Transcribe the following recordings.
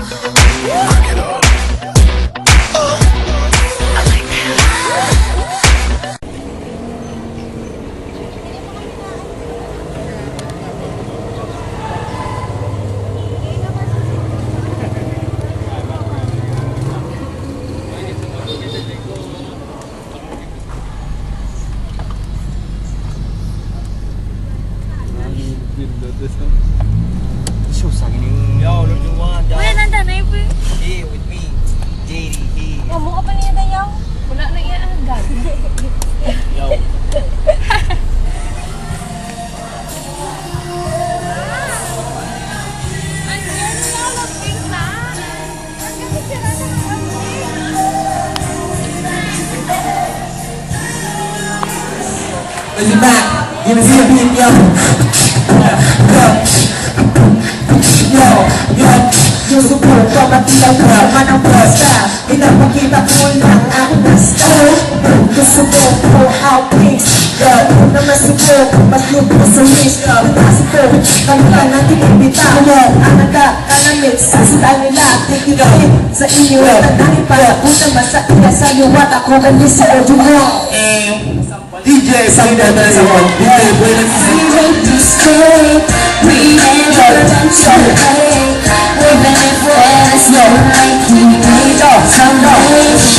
Crack it up. I like that. Yo, look at one. Kuya, nanda na yun po. Here with me, JD here. Oh, mukha pa niya dayaw. Wala na iya agad. Yo. Lagi back, give me the beat, yo. Yo, support ko matilaw ko naman ang basta. Pinapakita ko lang ang basta. Gusto mo po outpace. Kung naman si po, maglubo sa wish. Pagpasok ko, kalutan ng tinibita. Ang nagkakanamit sa sila nila. Tigilin sa inyo. Tandangin para unang masa iya sa liwat. Ako ganyan si Ojo mo. DJ Saida dari Sabon. DJ Buena Music. We make mistakes, we never meant to hate. Even if there's no right, we made salvation.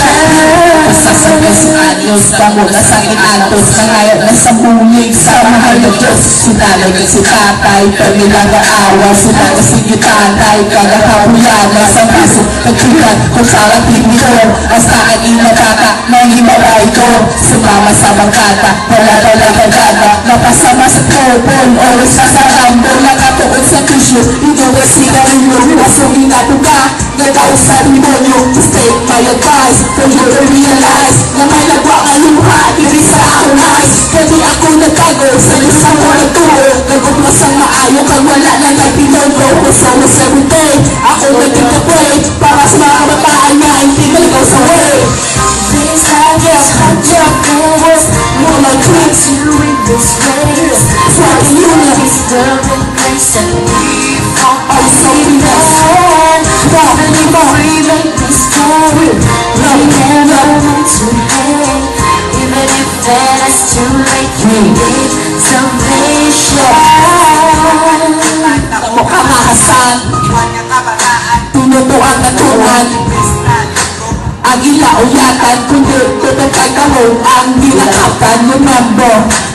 Sasakay sa anyos, bango na sa inatos. Nangayon na sa bulig, sa mahal na Diyos. Sinalay at si tatay, panilang aawa. Sinalay si gitanay, kagakapuyanan sa piso. Nagkikat kung sarang tinito. Hasta kanina bata, nang himalay ko. Sumama sa bangkata, wala talaga gada. Napasama sa tobol, always kasarang. Wala katuon sa tissues, ito ay sigarilyo. Wasong inatuka, nagao sa demonyo. Just take my advice, for you to realize na may nagwa ka luha, diri sa akong eyes. Pwede ako nagkago, sa lisang ko nagtuo. Naguplas ang maayo, kang wala na nagpinolo. Kasama sa everyday, ako nagkikapway. Para sa mga bataan niya, hindi naligaw sa way. This life is hard to prove. Mula Put you in this race. for the unit, Disturbing grace and we all something else. Even if we make mistakes, we never meant to hate. Even if then it's too late, we need salvation. Mo kamahasan, tunutuan na tuan. Agila o yatan, kundi tututay kahon ang ginakapan. Remember,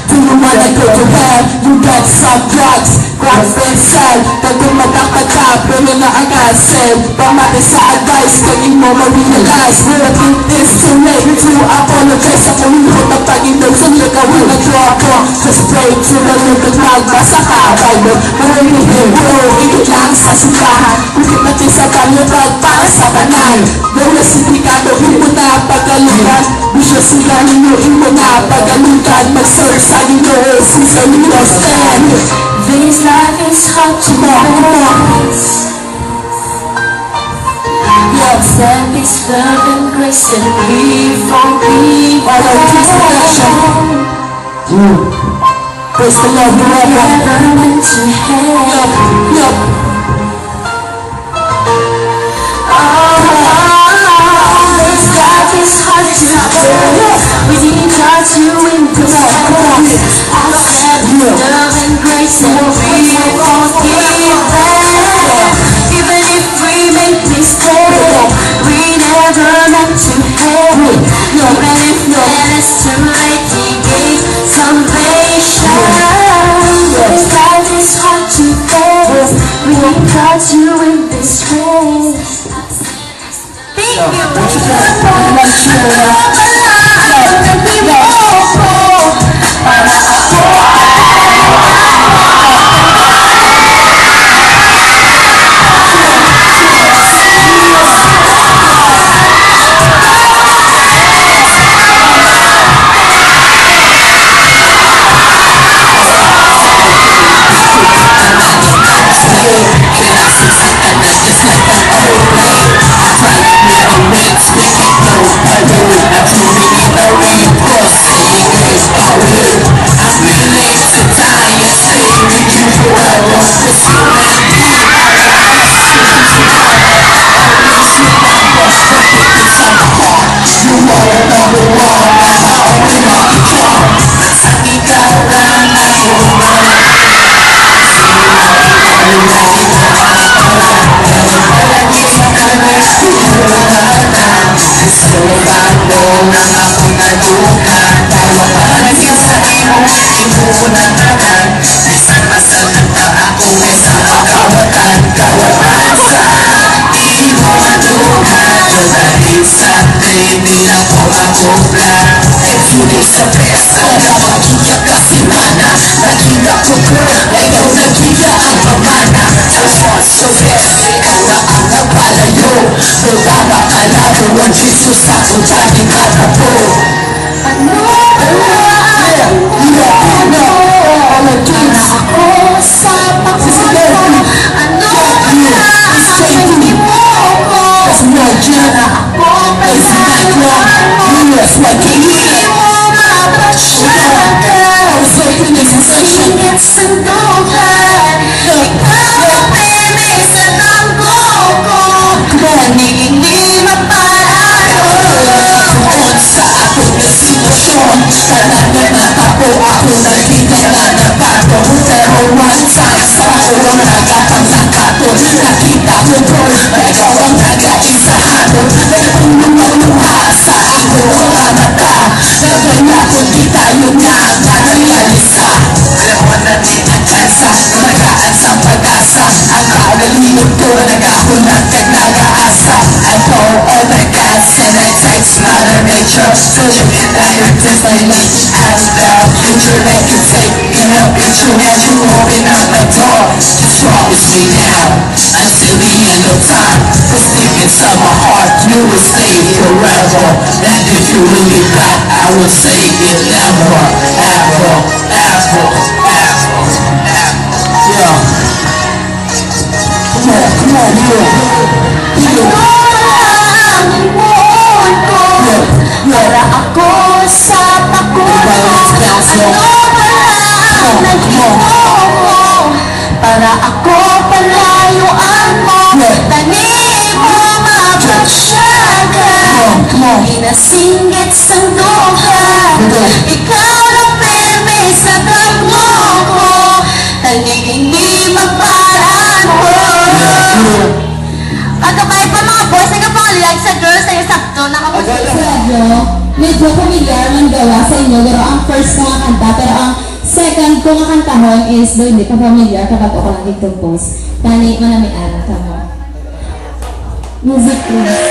do you wanna go to hell? You get some drugs, grab and sell. Pagod magkakata, pero naakansel. Pamati sa advice, kaging mo ma-realize. But it is too late to apologize. Sa kulihot ng Panginoon, sa nagawin na drop ko. Just pray to the Lord at magbasa ka, Bible. Marinihin mo, ito lang sa simbahan. Kukit natin sa kalibag para sa kanal. Dawla sindikado, imo na pagalutan. Bisyo sila ninyo, imo na pagalutan. Mag-search sa inyo, since I understand. This life is hard to balance. Accept His love and grace and live from people. All of His protection. Praise the Lord, Never meant to hate. Yup. This life is hard to balance. We need God to win this race. Accept His love and grace and live from people. Even if we make mistakes, we never meant to hate. Even if then it's too late, He gave salvation. This life is hard to face. We need God to win this race. Thank Just like that old lady, try to be a mix, we can't go. I do it, I do Panginoon Jesus ako dahil katapo. Ano ang mo? Para ako sa pakulo. Ano ang hindi mo ko? Para ako palayuan mo. Hindi mo mapasyagan. Singit sandukan. Ikaw ang peme sa tanggo ko. Hindi mapalalo. Sa aking sitwasyon, talaga natapo ako nakita na nabato. Pero one time sa ako nagkapangakato. Nakita ko doon, ikaw ang nag-aisahan. Nagpunong maluha sa ako ang mata. Nagaya kung di tayo nga nangyalisa. Lawanan din ang kansa, magaan sa pag-asa. Ang kagalingod ko nagahunat at nag-aasa. I go all my gas and I text Mother Nature. So you can direct my life as the future that you take. In a picture as you open up my door. Just promise me now until the end of time. Cause deep inside my heart you will stay forever. And if you leave me back I will say it never, ever, ever, ever, ever. Yeah. Come on, yeah. Para ako sa pakulo. Ano ba ang naghiwalay mo? Para ako palayuan mo. Tanim mo mapasyagan. Pinasinggit sandukan. Ikaw ang peme sa tanggo ko. Tanim hindi magparan mo. Pagkabay pa mga boys, nagkapangalag sa girls na yung sakto. Medyo familiar ang gawa sa inyo, pero ang first ko nga kanta, pero ang second ko nga kantahon is do hindi pa familiar kapag ako lang itumpos. Tani, manami-ara ka mo. Music please.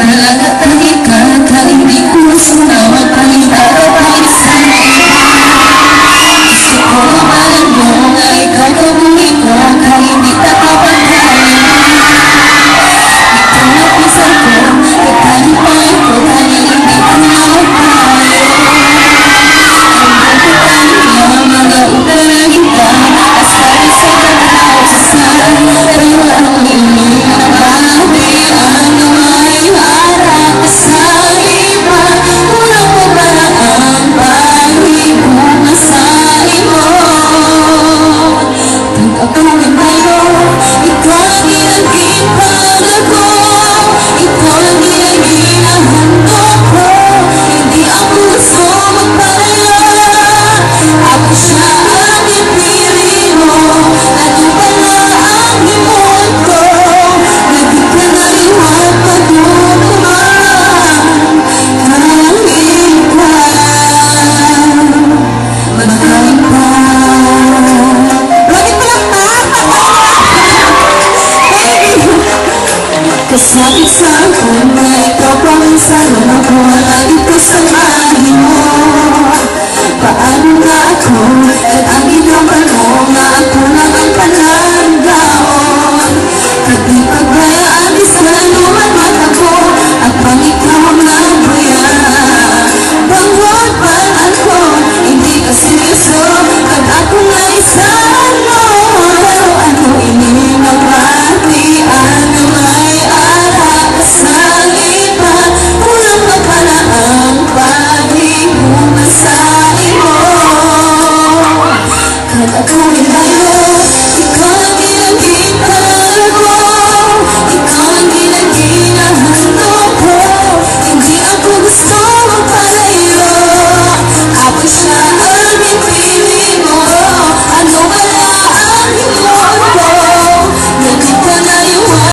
Nalagatahi ka, hindi ko sumawa pahintaro paisa. Gusto ko alam mo na ikaw kabuhi ko, hindi tatapagkaya. Ikaw na pisar ko, katalipan ko, dahil hindi ko maupayo. Ang pagkakanya, mga ugalagin ka, asari sa kaglaw sa saan. Pero ang hindi na babi, ang may harap sa iba. Kulang mo ba ang pag-ibig sa imo? Kung ako ang mayroon, ikaw ang ginagin pag-ako. Ikaw ang ginagin ang handog ko. Hindi ako gusto magpalaya. Ako siya ang ipili mo. Ano pala ang himon ko? Naging ka na liwat pagduduman. Kahit magkain pa. Bakit kasabit sa akin na ikaw pa minsan ako lagi ko sa